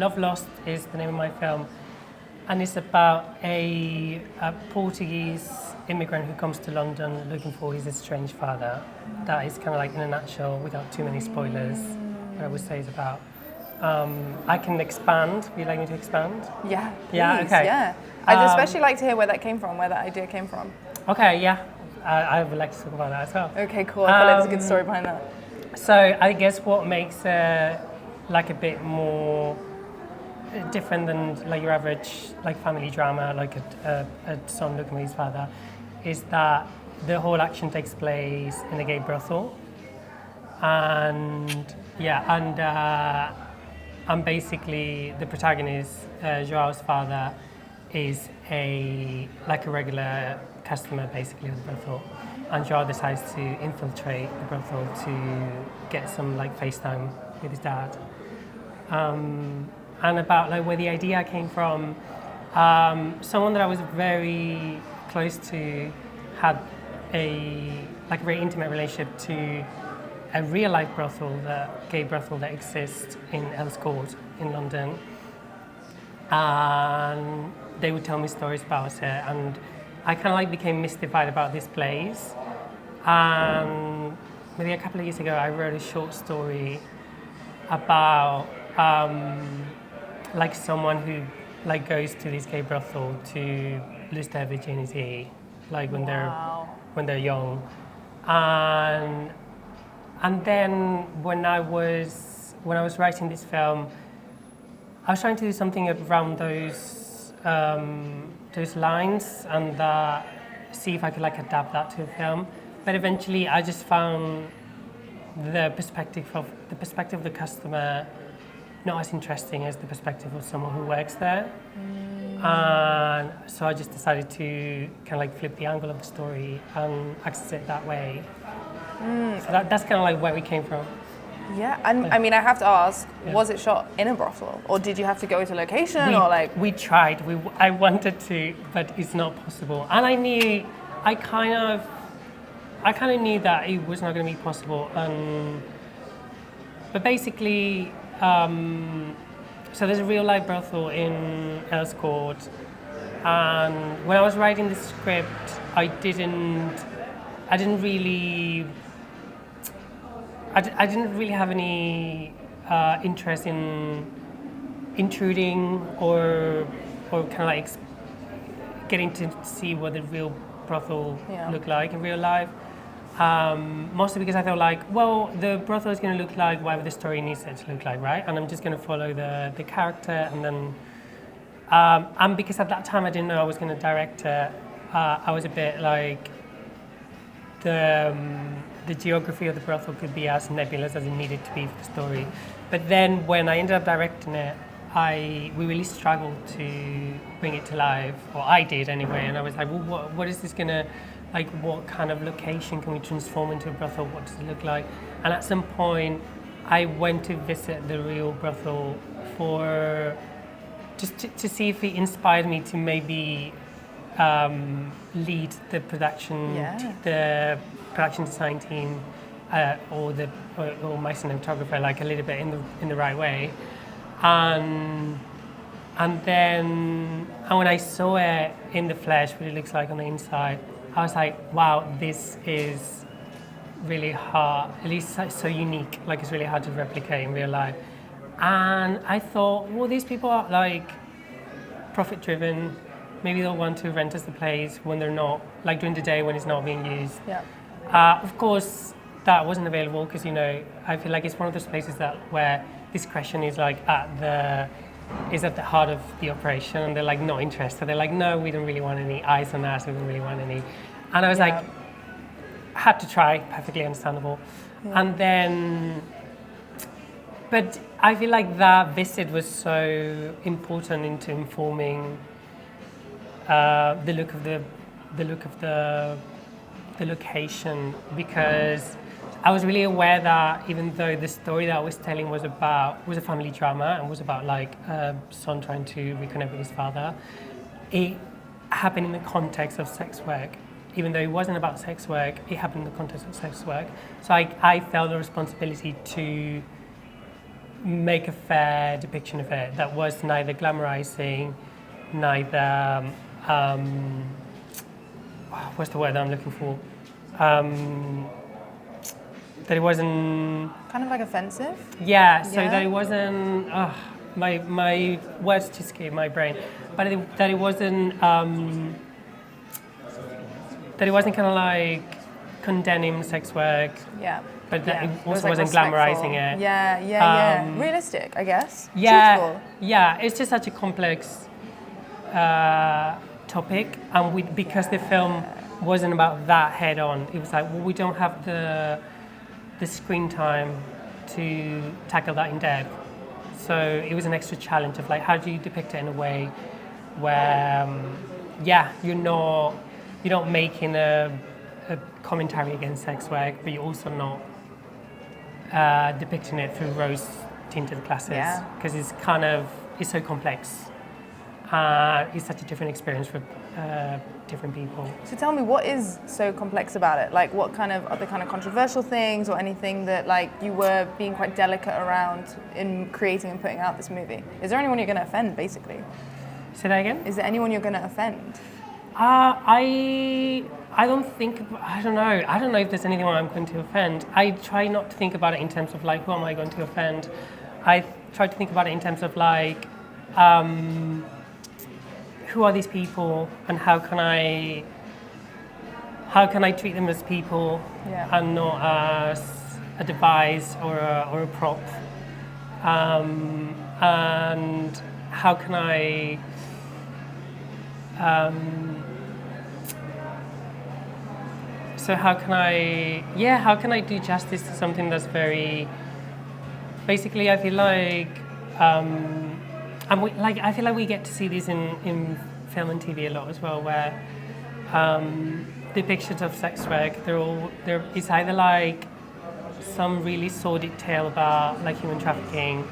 Love Lost is the name of my film, and it's about a Portuguese immigrant who comes to London looking for his estranged father. That is kind of like in a nutshell, without too many spoilers, what I would say is about. I can expand. Would you like me to expand? Yeah, please, yeah, okay. Yeah. I'd especially like to hear where that came from, where that idea came from. Okay, yeah. I would like to talk about that as well. Okay, cool. I feel like there's a good story behind that. So I guess what makes like a bit more different than like your average like family drama, like a son looking for his father, is that the whole action takes place in a gay brothel, and and basically the protagonist, Joao's father, is a regular customer basically of the brothel, and Joao decides to infiltrate the brothel to get some like FaceTime with his dad. And about like where the idea came from, someone that I was very close to had a very intimate relationship to a real life brothel, the gay brothel that exists in Earls Court in London, and they would tell me stories about it, and I kind of like became mystified about this place. And maybe a couple of years ago, I wrote a short story about like someone who like goes to this gay brothel to lose their virginity, like when they're young, and then when I was writing this film, I was trying to do something around those lines and see if I could like adapt that to a film. But eventually, I just found the perspective of the customer not as interesting as the perspective of someone who works there. And so I just decided to kind of like flip the angle of the story and access it that way. So that's kind of like where we came from. Yeah, and I mean, I have to ask, was it shot in a brothel, or did you have to go to location, We tried. I wanted to, but it's not possible. And I kind of knew that it was not going to be possible. But basically, so there's a real life brothel in Earls Court, and when I was writing the script, I didn't really have any interest in intruding or kind of like getting to see what the real brothel looked like in real life. Mostly because I felt like, well, the brothel is going to look like whatever the story needs it to look like, right? And I'm just going to follow the character, and then and because at that time I didn't know I was going to direct it, I was a bit like the geography of the brothel could be as nebulous as it needed to be for the story. But then when I ended up directing it, we really struggled to bring it to life, or I did anyway, and I was like, well, what is this gonna, like, what kind of location can we transform into a brothel? What does it look like? And at some point, I went to visit the real brothel for just to see if it inspired me to maybe lead the production design team or my cinematographer like a little bit in the right way, and when I saw it in the flesh, what it looks like on the inside, I was like, wow, this is really hard, at least so unique, like it's really hard to replicate in real life. And I thought, well, these people are like profit driven. Maybe they'll want to rent us the place when they're not, like during the day when it's not being used. Yeah. Of course, that wasn't available because, you know, I feel like it's one of those places where discretion is like at the heart of the operation, and they're like not interested. They're like, no, we don't really want any eyes on us. We don't really want any. And I was like, had to try, perfectly understandable. Yeah. And then, but I feel like that visit was so important into informing the look of the location, because I was really aware that even though the story that I was telling was a family drama and was about like a son trying to reconnect with his father, it happened in the context of sex work. Even though it wasn't about sex work, it happened in the context of sex work. So I felt the responsibility to make a fair depiction of it that was neither glamorizing, neither what's the word that I'm looking for? That it wasn't kind of like offensive. Yeah, so that it wasn't. My words just escape my brain, but that it wasn't. That it wasn't kind of like condemning sex work. Yeah. But that it also like wasn't respectful. glamorizing it. Yeah. Realistic, I guess. Yeah, Truthful. yeah. It's just such a complex topic, and because the film wasn't about that head on, it was like, well, we don't have the screen time to tackle that in depth. So it was an extra challenge of like, how do you depict it in a way where, you're not making a commentary against sex work, but you're also not depicting it through rose-tinted glasses, because it's so complex. It's such a different experience for different people. So tell me, what is so complex about it? Like, what kind of other kind of controversial things, or anything that like you were being quite delicate around in creating and putting out this movie? Is there anyone you're going to offend, basically? Say that again? Is there anyone you're going to offend? I don't think. I don't know. I don't know if there's anyone I'm going to offend. I try not to think about it in terms of like, who am I going to offend? I try to think about it in terms of like, who are these people, and how can I treat them as people, and not as a device or a prop, and how can I how can I do justice to something that's very, basically, I feel like, I feel like we get to see this in film and TV a lot as well, where depictions of sex work, it's either like some really sordid tale about like human trafficking,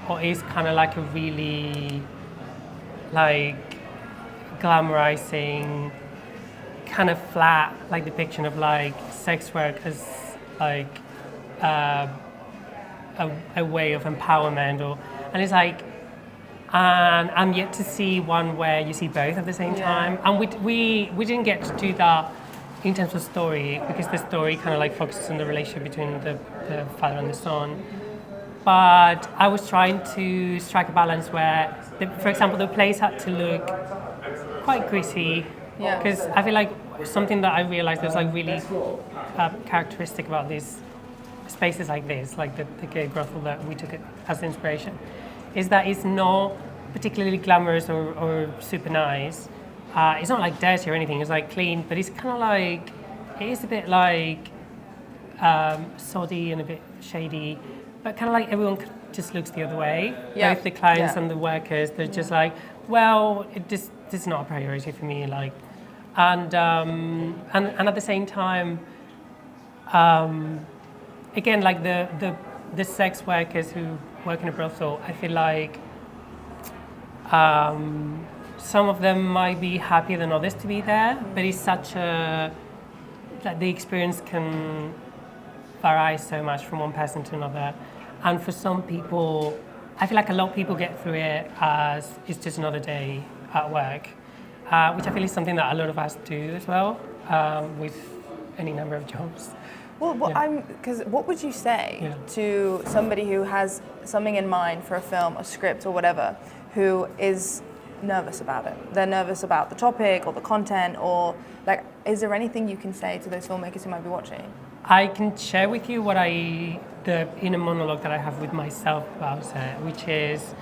or it's kind of like a really like glamorizing, kind of flat like depiction of like sex work as like a way of empowerment, and it's like, and I'm yet to see one where you see both at the same time, and we didn't get to do that in terms of story, because the story kind of like focuses on the relationship between the father and the son. But I was trying to strike a balance where, for example, the place had to look quite gritty, because I feel like something that I realized was like really characteristic about these spaces like this, like the gay brothel that we took it as inspiration, is that it's not particularly glamorous or super nice. It's not like dirty or anything, it's like clean, but it's kind of like, it is a bit like soddy and a bit shady, but kind of like everyone just looks the other way. Both the clients and the workers, they're just like, well, this is not a priority for me, like, and at the same time, again, like the sex workers who work in a brothel, I feel like some of them might be happier than others to be there, but it's such that the experience can vary so much from one person to another. And for some people, I feel like a lot of people get through it as it's just another day at work, which I feel is something that a lot of us do as well, with any number of jobs. Well, what would you say to somebody who has something in mind for a film, a script or whatever, who is nervous about it? They're nervous about the topic or the content, or like, is there anything you can say to those filmmakers who might be watching? I can share with you what the inner monologue that I have with myself about it, which is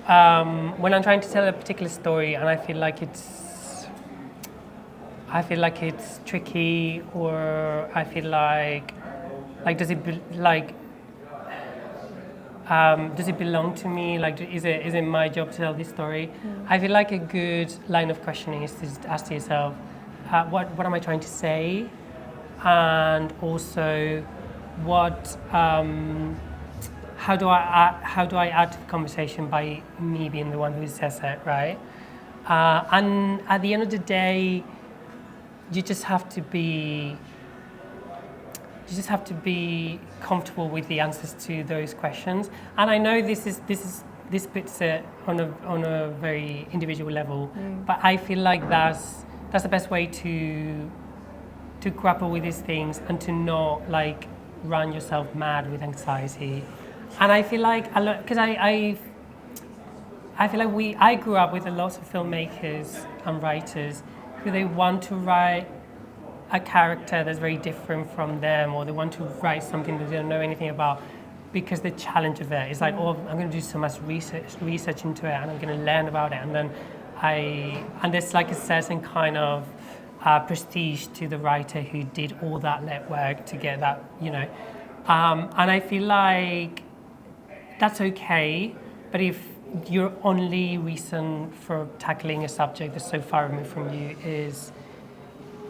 when I'm trying to tell a particular story and I feel like it's tricky, or I feel like does it belong to me? Like, is it my job to tell this story? I feel like a good line of questioning is to ask yourself, what am I trying to say? And also, how do I add to the conversation by me being the one who says it, right? And at the end of the day, you just have to be you just have to be comfortable with the answers to those questions. And I know this puts it on a very individual level, but I feel like that's the best way to grapple with these things and to not like run yourself mad with anxiety. And I feel like because I feel like I grew up with a lot of filmmakers and writers who they want to write a character that's very different from them, or they want to write something that they don't know anything about, because the challenge of it is like, oh, I'm going to do so much research into it, and I'm going to learn about it, and then there's like a certain kind of prestige to the writer who did all that legwork to get that, you know, and I feel like that's okay, but if your only reason for tackling a subject that's so far removed from you is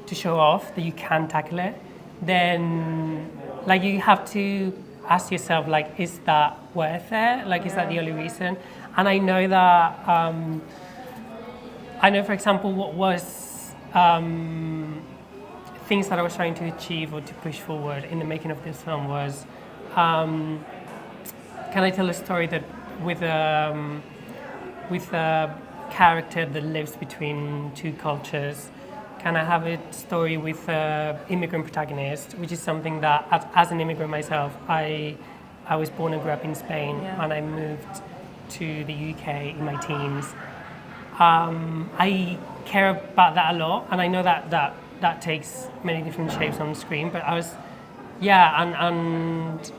to show off that you can tackle it, then like you have to ask yourself, like, is that worth it? Like, is that the only reason? And I know that, for example, what was things that I was trying to achieve or to push forward in the making of this film was, can I tell a story that with a character that lives between two cultures? Can I have a story with an immigrant protagonist, which is something that, as an immigrant myself, I was born and grew up in Spain, and I moved to the UK in my teens. I care about that a lot, and I know that takes many different shapes on the screen. But I was, and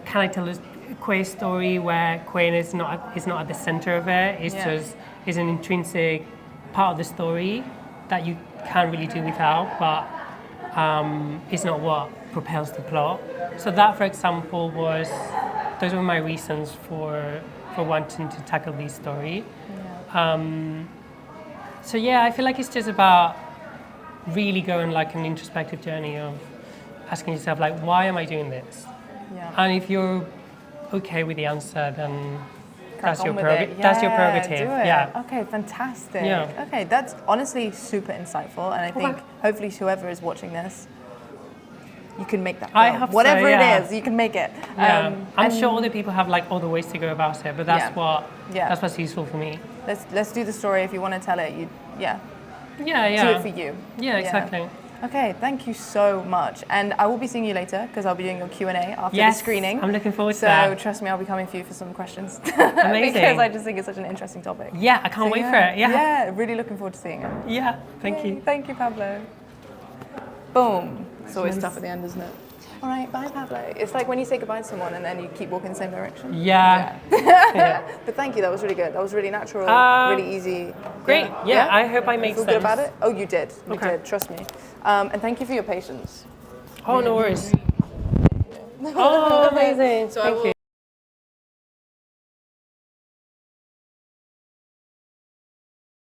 can I tell a queer story where queerness is not at the center of it? It's just is an intrinsic part of the story that you can't really do without, but it's not what propels the plot. So that, for example, those were my reasons for wanting to tackle this story. So I feel like it's just about really going like an introspective journey of asking yourself, like, why am I doing this? And if you're okay with the answer, then that's your prerogative. That's your prerogative. Yeah. Okay, fantastic. Yeah. Okay, that's honestly super insightful, and I think hopefully whoever is watching this, you can make that film. I hope whatever so, it is, you can make it. Yeah. I'm sure other people have like other ways to go about it, but that's what's useful for me. Let's do the story. If you want to tell it, do it for you. Yeah, exactly. Okay, thank you so much. And I will be seeing you later because I'll be doing your Q&A after the screening. I'm looking forward to that. So trust me, I'll be coming for you for some questions. Amazing. Because I just think it's such an interesting topic. Yeah, I can't wait for it. Yeah, really looking forward to seeing it. Yeah, thank you. Thank you, Pablo. Boom. It's always tough at the end, isn't it? All right, bye, Pablo. It's like when you say goodbye to someone and then you keep walking in the same direction. Yeah. But thank you, that was really good. That was really natural, really easy. Great. Yeah, I hope I made sense. Feel good about it? Oh, you did. You did, trust me. And thank you for your patience. Oh, no worries. Oh, amazing. So thank you.